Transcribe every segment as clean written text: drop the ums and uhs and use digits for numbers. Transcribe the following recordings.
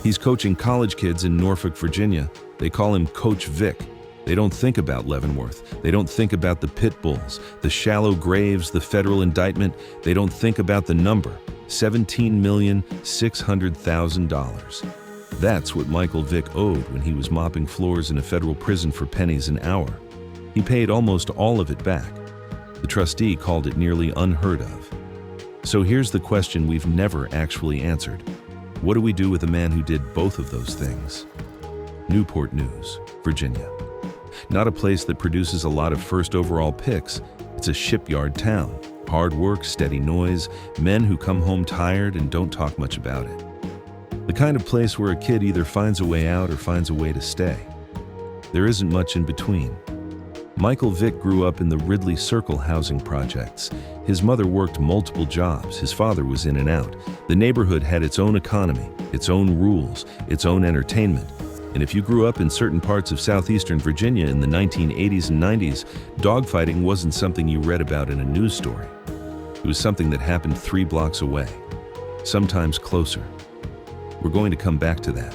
He's coaching college kids in Norfolk, Virginia. They call him Coach Vick. They don't think about Leavenworth. They don't think about the pit bulls, the shallow graves, the federal indictment. They don't think about the number, $17,600,000. That's what Michael Vick owed when he was mopping floors in a federal prison for pennies an hour. He paid almost all of it back. The trustee called it nearly unheard of. So here's the question we've never actually answered. What do we do with a man who did both of those things? Newport News, Virginia. Not a place that produces a lot of first overall picks. It's a shipyard town. Hard work, steady noise, men who come home tired and don't talk much about it. The kind of place where a kid either finds a way out or finds a way to stay. There isn't much in between. Michael Vick grew up in the Ridley Circle housing projects. His mother worked multiple jobs. His father was in and out. The neighborhood had its own economy, its own rules, its own entertainment. And if you grew up in certain parts of southeastern Virginia in the 1980s and 90s, dogfighting wasn't something you read about in a news story. It was something that happened 3 blocks away, sometimes closer. We're going to come back to that.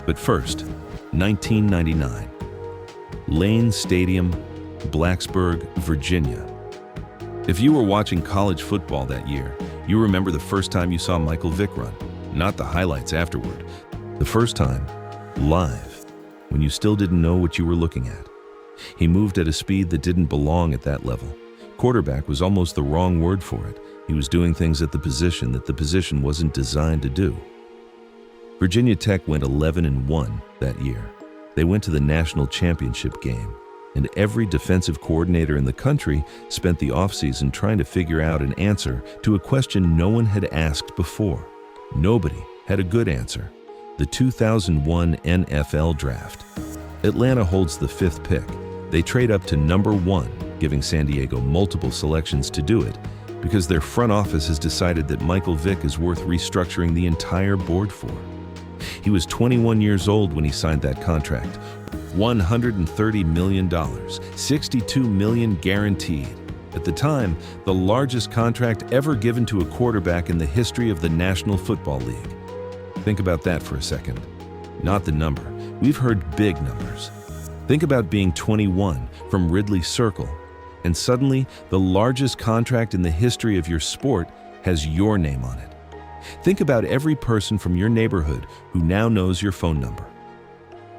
But first, 1999. Lane Stadium, Blacksburg, Virginia. If you were watching college football that year, you remember the first time you saw Michael Vick run, not the highlights afterward. The first time, live, when you still didn't know what you were looking at. He moved at a speed that didn't belong at that level. Quarterback was almost the wrong word for it. He was doing things at the position that the position wasn't designed to do. Virginia Tech went 11-1 that year. They went to the national championship game, and every defensive coordinator in the country spent the offseason trying to figure out an answer to a question no one had asked before. Nobody had a good answer. The 2001 NFL Draft. Atlanta holds the 5th pick. They trade up to number 1, giving San Diego multiple selections to do it, because their front office has decided that Michael Vick is worth restructuring the entire board for. He was 21 years old when he signed that contract. $130 million, $62 million guaranteed. At the time, the largest contract ever given to a quarterback in the history of the National Football League. Think about that for a second. Not the number. We've heard big numbers. Think about being 21 from Ridley Circle, and suddenly the largest contract in the history of your sport has your name on it. Think about every person from your neighborhood who now knows your phone number.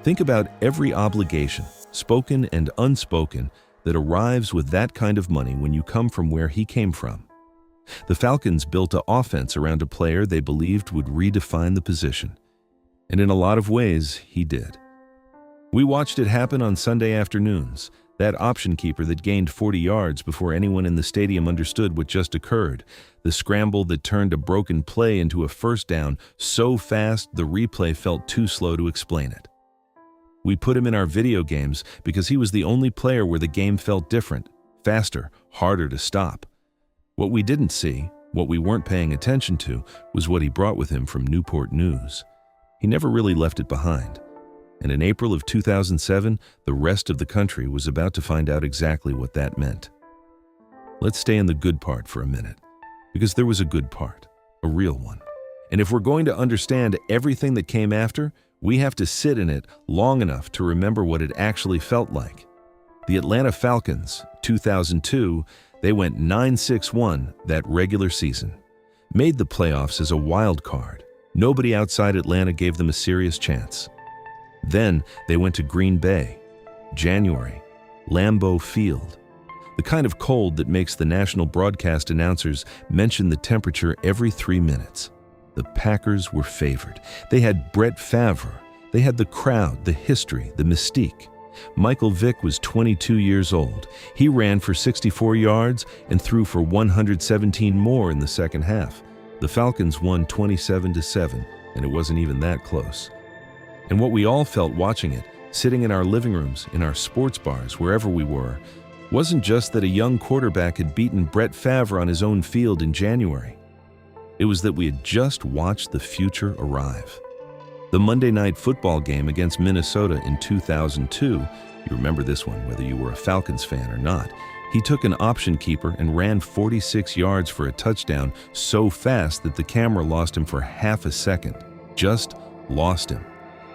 Think about every obligation, spoken and unspoken, that arrives with that kind of money when you come from where he came from. The Falcons built an offense around a player they believed would redefine the position. And in a lot of ways, he did. We watched it happen on Sunday afternoons, that option keeper that gained 40 yards before anyone in the stadium understood what just occurred, the scramble that turned a broken play into a first down so fast the replay felt too slow to explain it. We put him in our video games because he was the only player where the game felt different, faster, harder to stop. What we didn't see, what we weren't paying attention to, was what he brought with him from Newport News. He never really left it behind. And in April of 2007, the rest of the country was about to find out exactly what that meant. Let's stay in the good part for a minute, because there was a good part, a real one. And if we're going to understand everything that came after, we have to sit in it long enough to remember what it actually felt like. The Atlanta Falcons, 2002, they went 9-6-1 that regular season. Made the playoffs as a wild card. Nobody outside Atlanta gave them a serious chance. Then they went to Green Bay, January, Lambeau Field. The kind of cold that makes the national broadcast announcers mention the temperature every 3 minutes. The Packers were favored. They had Brett Favre. They had the crowd, the history, the mystique. Michael Vick was 22 years old. He ran for 64 yards and threw for 117 more in the second half. The Falcons won 27-7, and it wasn't even that close. And what we all felt watching it, sitting in our living rooms, in our sports bars, wherever we were, wasn't just that a young quarterback had beaten Brett Favre on his own field in January. It was that we had just watched the future arrive. The Monday Night Football game against Minnesota in 2002, you remember this one whether you were a Falcons fan or not, he took an option keeper and ran 46 yards for a touchdown so fast that the camera lost him for half a second, just lost him.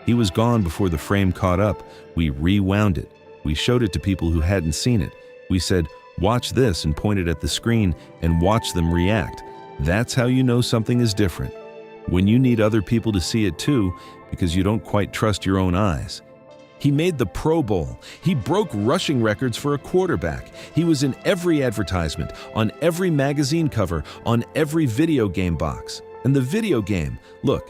He was gone before the frame caught up. We rewound it. We showed it to people who hadn't seen it. We said, "Watch this," and pointed at the screen and watch them react. That's how you know something is different. When you need other people to see it too, because you don't quite trust your own eyes. He made the Pro Bowl. He broke rushing records for a quarterback. He was in every advertisement, on every magazine cover, on every video game box. And the video game, look,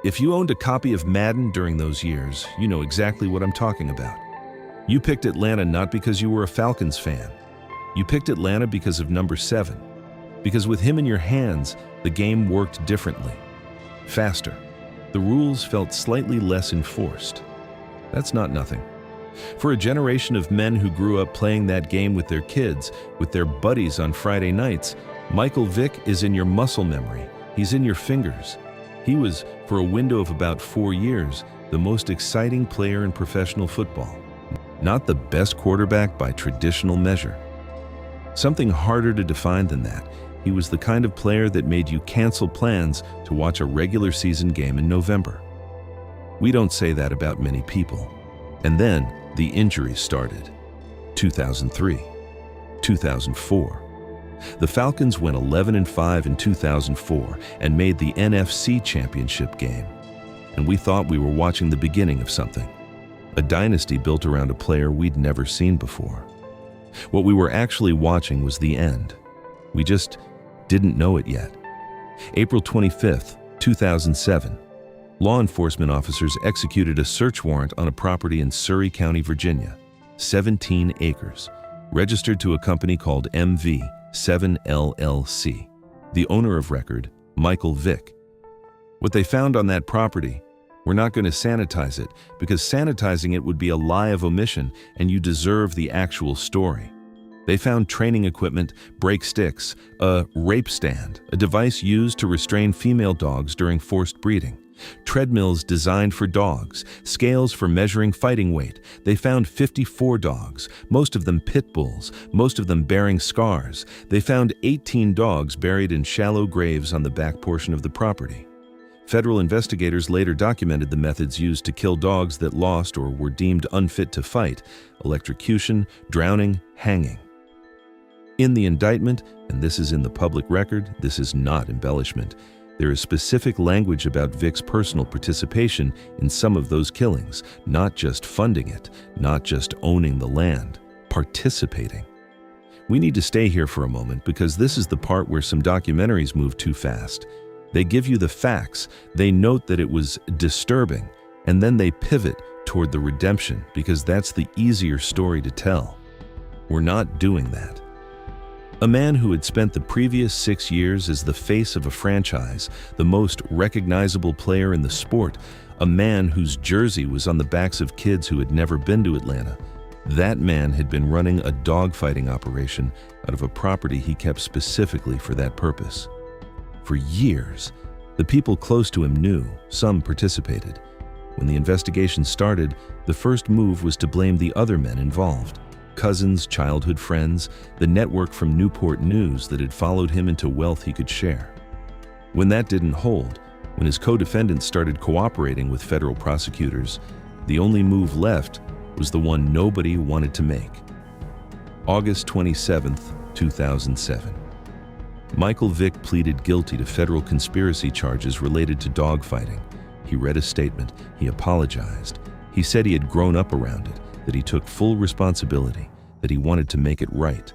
if you owned a copy of Madden during those years, you know exactly what I'm talking about. You picked Atlanta not because you were a Falcons fan. You picked Atlanta because of number 7. Because with him in your hands, the game worked differently. Faster. The rules felt slightly less enforced. That's not nothing. For a generation of men who grew up playing that game with their kids, with their buddies on Friday nights, Michael Vick is in your muscle memory. He's in your fingers. He was, for a window of about 4 years, the most exciting player in professional football. Not the best quarterback by traditional measure. Something harder to define than that. He was the kind of player that made you cancel plans to watch a regular season game in November. We don't say that about many people. And then the injuries started. 2003, 2004. The Falcons went 11-5 in 2004 and made the NFC Championship game. And we thought we were watching the beginning of something. A dynasty built around a player we'd never seen before. What we were actually watching was the end. We just didn't know it yet. April 25th, 2007. Law enforcement officers executed a search warrant on a property in Surry County, Virginia, 17 acres, registered to a company called MV7 LLC. The owner of record, Michael Vick. What they found on that property, we're not going to sanitize it because sanitizing it would be a lie of omission and you deserve the actual story. They found training equipment, brake sticks, a rape stand, a device used to restrain female dogs during forced breeding, treadmills designed for dogs, scales for measuring fighting weight. They found 54 dogs, most of them pit bulls, most of them bearing scars. They found 18 dogs buried in shallow graves on the back portion of the property. Federal investigators later documented the methods used to kill dogs that lost or were deemed unfit to fight: electrocution, drowning, hanging. In the indictment, and this is in the public record, this is not embellishment, there is specific language about Vick's personal participation in some of those killings, not just funding it, not just owning the land, participating. We need to stay here for a moment because this is the part where some documentaries move too fast. They give you the facts, they note that it was disturbing, and then they pivot toward the redemption because that's the easier story to tell. We're not doing that. A man who had spent the previous 6 years as the face of a franchise, the most recognizable player in the sport, a man whose jersey was on the backs of kids who had never been to Atlanta. That man had been running a dogfighting operation out of a property he kept specifically for that purpose. For years, the people close to him knew, some participated. When the investigation started, the first move was to blame the other men involved. Cousins, childhood friends, the network from Newport News that had followed him into wealth he could share. When that didn't hold, when his co-defendants started cooperating with federal prosecutors, the only move left was the one nobody wanted to make. August 27th, 2007. Michael Vick pleaded guilty to federal conspiracy charges related to dogfighting. He read a statement. He apologized. He said he had grown up around it, that he took full responsibility, that he wanted to make it right.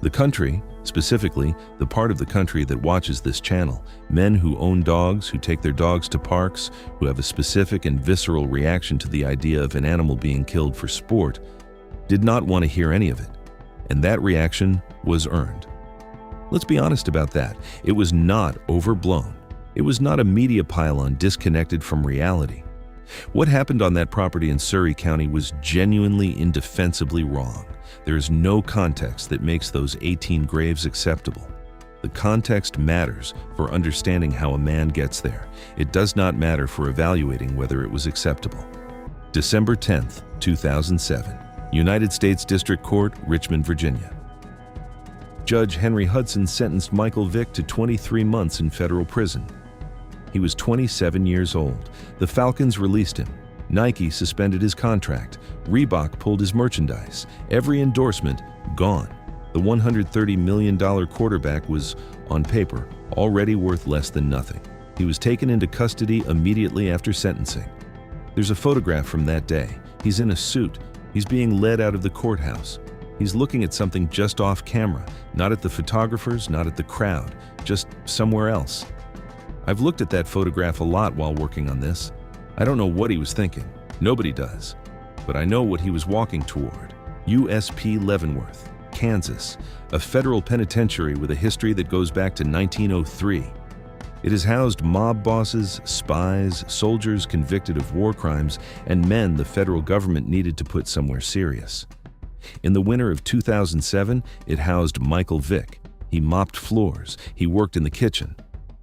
The country, specifically the part of the country that watches this channel, men who own dogs, who take their dogs to parks, who have a specific and visceral reaction to the idea of an animal being killed for sport, did not want to hear any of it. And that reaction was earned. Let's be honest about that. It was not overblown. It was not a media pylon disconnected from reality. What happened on that property in Surry County was genuinely indefensibly wrong. There is no context that makes those 18 graves acceptable. The context matters for understanding how a man gets there. It does not matter for evaluating whether it was acceptable. December 10th, 2007. United States District Court, Richmond, Virginia. Judge Henry Hudson sentenced Michael Vick to 23 months in federal prison. He was 27 years old. The Falcons released him. Nike suspended his contract. Reebok pulled his merchandise. Every endorsement gone. The $130 million quarterback was, on paper, already worth less than nothing. He was taken into custody immediately after sentencing. There's a photograph from that day. He's in a suit. He's being led out of the courthouse. He's looking at something just off camera, not at the photographers, not at the crowd, just somewhere else. I've looked at that photograph a lot while working on this. I don't know what he was thinking. Nobody does. But I know what he was walking toward. USP Leavenworth, Kansas, a federal penitentiary with a history that goes back to 1903. It has housed mob bosses, spies, soldiers convicted of war crimes, and men the federal government needed to put somewhere serious. In the winter of 2007, it housed Michael Vick. He mopped floors. He worked in the kitchen.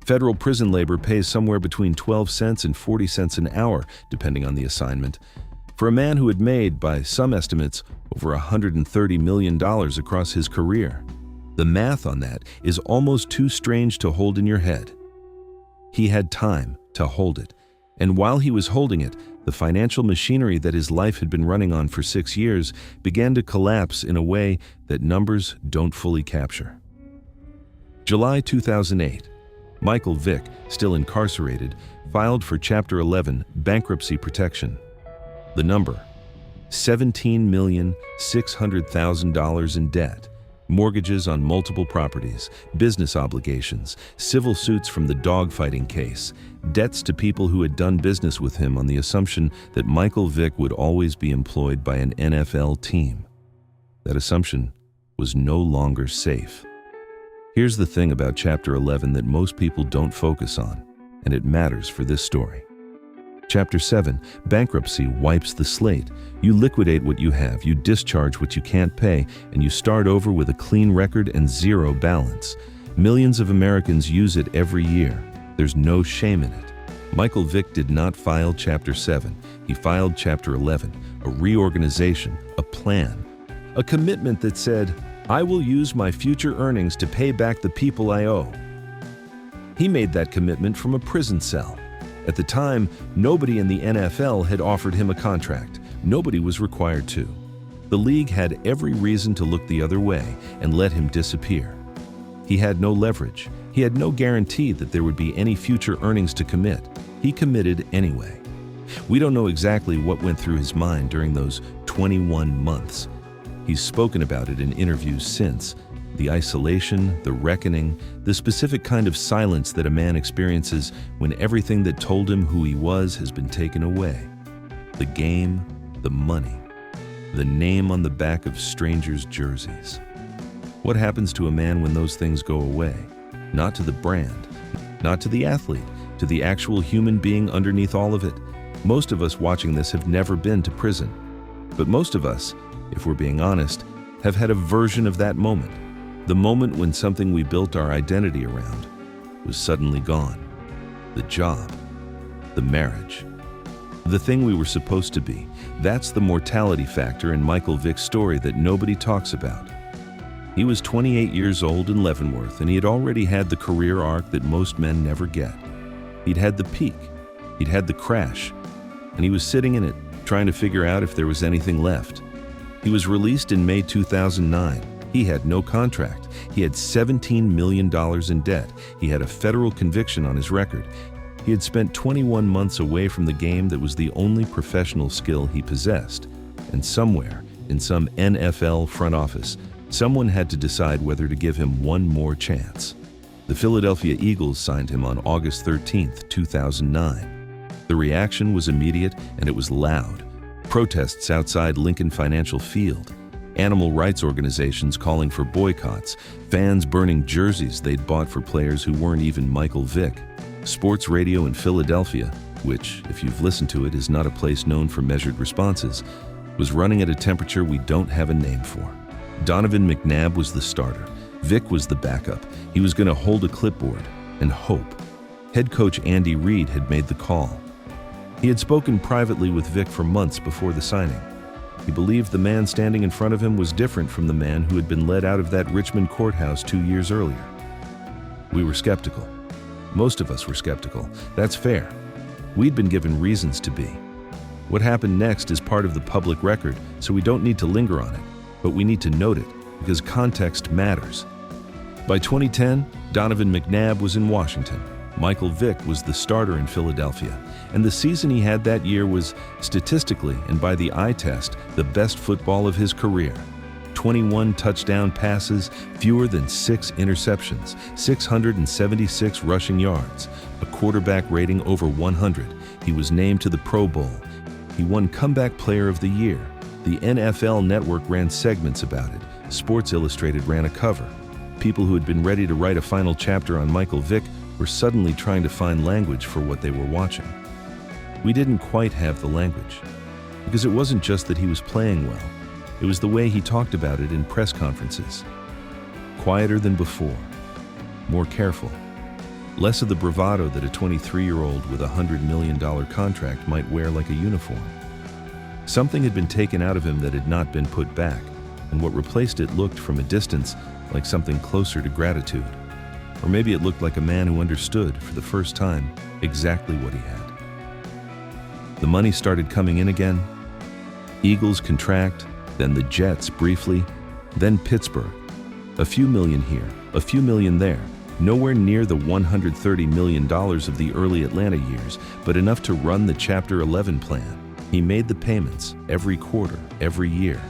Federal prison labor pays somewhere between 12 cents and 40 cents an hour, depending on the assignment, for a man who had made, by some estimates, over $130 million across his career. The math on that is almost too strange to hold in your head. He had time to hold it, and while he was holding it, the financial machinery that his life had been running on for 6 years began to collapse in a way that numbers don't fully capture. July 2008. Michael Vick, still incarcerated, filed for Chapter 11 bankruptcy protection. The number: $17,600,000 in debt, mortgages on multiple properties, business obligations, civil suits from the dogfighting case, debts to people who had done business with him on the assumption that Michael Vick would always be employed by an NFL team. That assumption was no longer safe. Here's the thing about Chapter 11 that most people don't focus on, and it matters for this story. Chapter 7, bankruptcy wipes the slate. You liquidate what you have, you discharge what you can't pay, and you start over with a clean record and zero balance. Millions of Americans use it every year. There's no shame in it. Michael Vick did not file Chapter 7. He filed Chapter 11, a reorganization, a plan, a commitment that said, "I will use my future earnings to pay back the people I owe." He made that commitment from a prison cell. At the time, nobody in the NFL had offered him a contract. Nobody was required to. The league had every reason to look the other way and let him disappear. He had no leverage. He had no guarantee that there would be any future earnings to commit. He committed anyway. We don't know exactly what went through his mind during those 21 months. He's spoken about it in interviews since. The isolation, the reckoning, the specific kind of silence that a man experiences when everything that told him who he was has been taken away. The game, the money, the name on the back of strangers' jerseys. What happens to a man when those things go away? Not to the brand, not to the athlete, to the actual human being underneath all of it. Most of us watching this have never been to prison. But most of us, if we're being honest, have had a version of that moment. The moment when something we built our identity around was suddenly gone. The job, the marriage, the thing we were supposed to be. That's the mortality factor in Michael Vick's story that nobody talks about. He was 28 years old in Leavenworth, and he had already had the career arc that most men never get. He'd had the peak, he'd had the crash, and he was sitting in it, trying to figure out if there was anything left. He was released in May 2009. He had no contract. He had $17 million in debt. He had a federal conviction on his record. He had spent 21 months away from the game that was the only professional skill he possessed. And somewhere, in some NFL front office, someone had to decide whether to give him one more chance. The Philadelphia Eagles signed him on August 13, 2009. The reaction was immediate and it was loud. Protests outside Lincoln Financial Field, animal rights organizations calling for boycotts, fans burning jerseys they'd bought for players who weren't even Michael Vick. Sports radio in Philadelphia, which, if you've listened to it, is not a place known for measured responses, was running at a temperature we don't have a name for. Donovan McNabb was the starter. Vick was the backup. He was going to hold a clipboard and hope. Head coach Andy Reid had made the call. He had spoken privately with Vick for months before the signing. He believed the man standing in front of him was different from the man who had been led out of that Richmond courthouse 2 years earlier. We were skeptical. Most of us were skeptical. That's fair. We'd been given reasons to be. What happened next is part of the public record, so we don't need to linger on it, but we need to note it, because context matters. By 2010, Donovan McNabb was in Washington. Michael Vick was the starter in Philadelphia, and the season he had that year was, statistically and by the eye test, the best football of his career. 21 touchdown passes, fewer than 6 interceptions, 676 rushing yards, a quarterback rating over 100. He was named to the Pro Bowl. He won Comeback Player of the Year. The NFL Network ran segments about it. Sports Illustrated ran a cover. People who had been ready to write a final chapter on Michael Vick were suddenly trying to find language for what they were watching. We didn't quite have the language, because it wasn't just that he was playing well. It was the way he talked about it in press conferences. Quieter than before, more careful, less of the bravado that a 23-year-old with a $100 million contract might wear like a uniform. Something had been taken out of him that had not been put back, and what replaced it looked from a distance like something closer to gratitude. Or maybe it looked like a man who understood, for the first time, exactly what he had. The money started coming in again. Eagles contract, then the Jets briefly, then Pittsburgh. A few million here, a few million there, nowhere near the $130 million of the early Atlanta years, but enough to run the Chapter 11 plan. He made the payments every quarter, every year.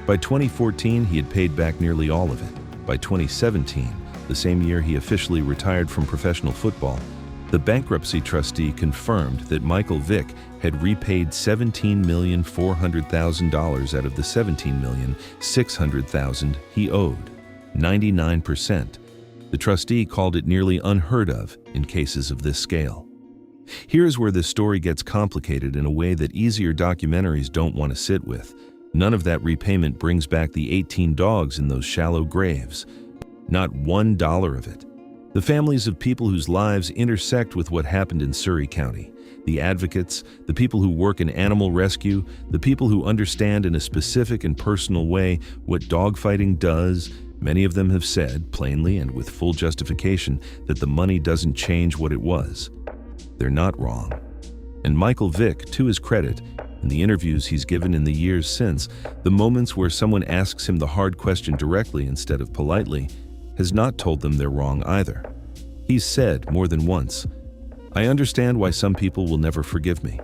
By 2014, he had paid back nearly all of it. By 2017, the same year he officially retired from professional football, the bankruptcy trustee confirmed that Michael Vick had repaid $17,400,000 out of the $17,600,000 he owed, 99%. The trustee called it nearly unheard of in cases of this scale. Here's where this story gets complicated in a way that easier documentaries don't want to sit with. None of that repayment brings back the 18 dogs in those shallow graves. Not $1 of it. The families of people whose lives intersect with what happened in Surry County, the advocates, the people who work in animal rescue, the people who understand in a specific and personal way what dogfighting does. Many of them have said, plainly and with full justification, that the money doesn't change what it was. They're not wrong. And Michael Vick, to his credit, in the interviews he's given in the years since, the moments where someone asks him the hard question directly instead of politely, has not told them they're wrong either. He's said more than once, "I understand why some people will never forgive me.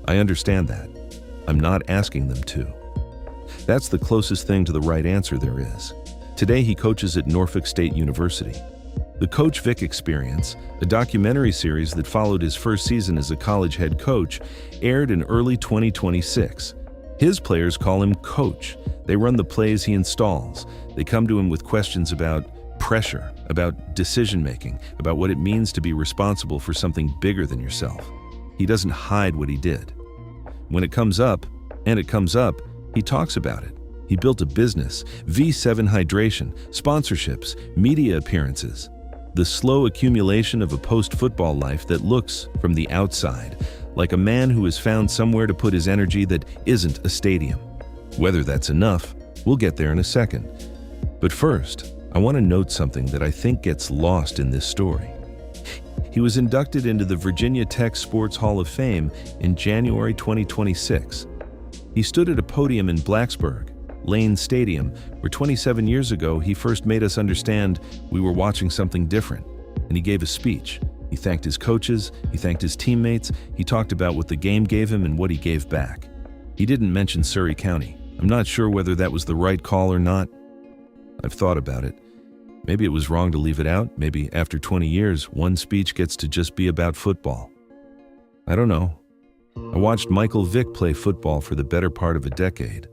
I understand that. I'm not asking them to." That's the closest thing to the right answer there is. Today he coaches at Norfolk State University. The Coach Vick Experience, a documentary series that followed his first season as a college head coach, aired in early 2026. His players call him Coach. They run the plays he installs. They come to him with questions about pressure, about decision-making, about what it means to be responsible for something bigger than yourself. He doesn't hide what he did. When it comes up, and it comes up, he talks about it. He built a business, V7 Hydration, sponsorships, media appearances. The slow accumulation of a post-football life that looks, from the outside, like a man who has found somewhere to put his energy that isn't a stadium. Whether that's enough, we'll get there in a second. But first, I want to note something that I think gets lost in this story. He was inducted into the Virginia Tech Sports Hall of Fame in January 2026. He stood at a podium in Blacksburg, Lane Stadium, where 27 years ago he first made us understand we were watching something different, and he gave a speech. He thanked his coaches, he thanked his teammates, he talked about what the game gave him and what he gave back. He didn't mention Surry County. I'm not sure whether that was the right call or not. I've thought about it. Maybe it was wrong to leave it out. Maybe after 20 years, one speech gets to just be about football. I don't know. I watched Michael Vick play football for the better part of a decade.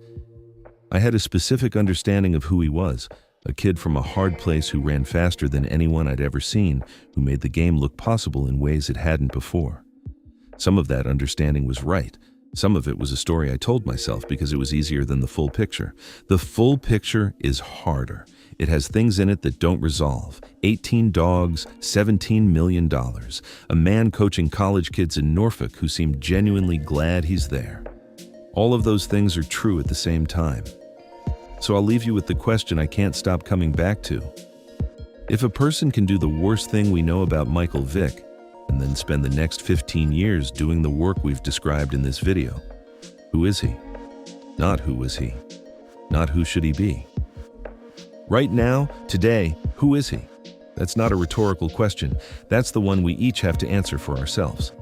I had a specific understanding of who he was, a kid from a hard place who ran faster than anyone I'd ever seen, who made the game look possible in ways it hadn't before. Some of that understanding was right. Some of it was a story I told myself because it was easier than the full picture. The full picture is harder. It has things in it that don't resolve. 18 dogs, $17 million. A man coaching college kids in Norfolk who seemed genuinely glad he's there. All of those things are true at the same time. So I'll leave you with the question I can't stop coming back to. If a person can do the worst thing we know about Michael Vick, and then spend the next 15 years doing the work we've described in this video. Who is he? Not who was he. Not who should he be. Right now, today, who is he? That's not a rhetorical question. That's the one we each have to answer for ourselves.